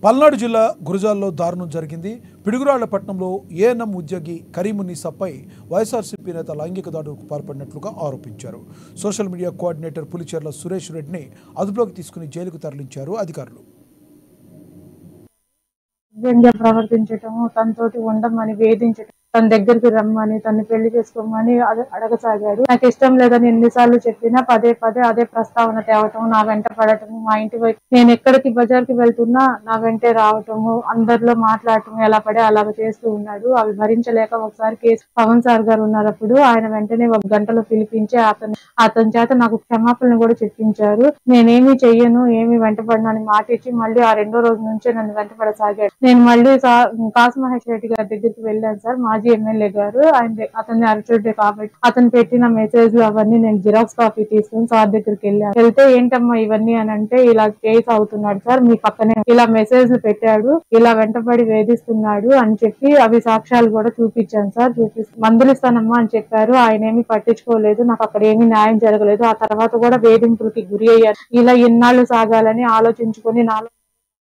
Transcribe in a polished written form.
పల్నాడు జిల్లా గురజాల్లో దారుణం జరిగింది. పిడుగురాళ్లపట్నంలో ఏఎన్ఎం ఉద్యోగి కరీమున్నీసాపై వైఎస్ఆర్సీపీ నేత లైంగిక దాడులకు పాల్పడినట్లుగా ఆరోపించారు. Social media coordinator Pulicherla Suresh రెడ్డిని అదుపులోకి తీసుకుని జైలుకు తరలించారు అధికారులు. ప్రవర్తించటము, తనతోటి ఉండమని వేధించటం, తన దగ్గరికి రమ్మని, తను పెళ్లి చేసుకోమని అడగసాగాడు. నాకు ఇష్టం లేదని ఎన్నిసార్లు చెప్పినా పదే పదే అదే ప్రస్తావన తేవటం, నా వెంట పడటము, మా ఇంటి వైపు నేను ఎక్కడికి బజార్కి వెళ్తున్నా నా వెంటే రావటము, అందరిలో మాట్లాడటం, ఎలా పడే అలాగ చేస్తూ ఉన్నాడు. అవి భరించలేక ఒకసారి కేసు పవన్ సార్ గారు ఉన్నప్పుడు ఆయన వెంటనే 1 గంటలో పిలిపించి అతని చేత నాకు క్షమాపణలు కూడా చెప్పించారు. నేనేమి చెయ్యను, ఏమి వెంటపడను అని మాట ఇచ్చి మళ్ళీ ఆ 2వ రోజు నుంచే నన్ను వెంటపడసాగాడు. నేను మళ్ళీ కాసు మహేష్ రెడ్డి గారి దగ్గరికి వెళ్ళాను సార్, మాజీ ఎమ్మెల్యే గారు. అతన్ని అరచుడే కాబట్టి అతను పెట్టిన మెసేజ్లు అవన్నీ నేను జిరాక్స్ కాపీ తీసుకుని సార్ దగ్గరికి వెళ్ళాను. వెళ్తే ఏంటమ్మా ఇవన్నీ అని అంటే, ఇలా కేసు అవుతున్నాడు సార్, మీ పక్కనే ఇలా మెసేజ్లు పెట్టాడు, ఇలా వెంటబడి వేధిస్తున్నాడు అని చెప్పి అవి సాక్ష్యాలు కూడా చూపించాను సార్. మందులు ఇస్తానమ్మా అని చెప్పారు. ఆయన ఏమి పట్టించుకోలేదు. నాకు అక్కడ ఏమీ న్యాయం జరగలేదు. ఆ తర్వాత కూడా వేధింపులకి గురి అయ్యారు. ఇలా ఎన్నాళ్ళు సాగాలని ఆలోచించుకుని నాలో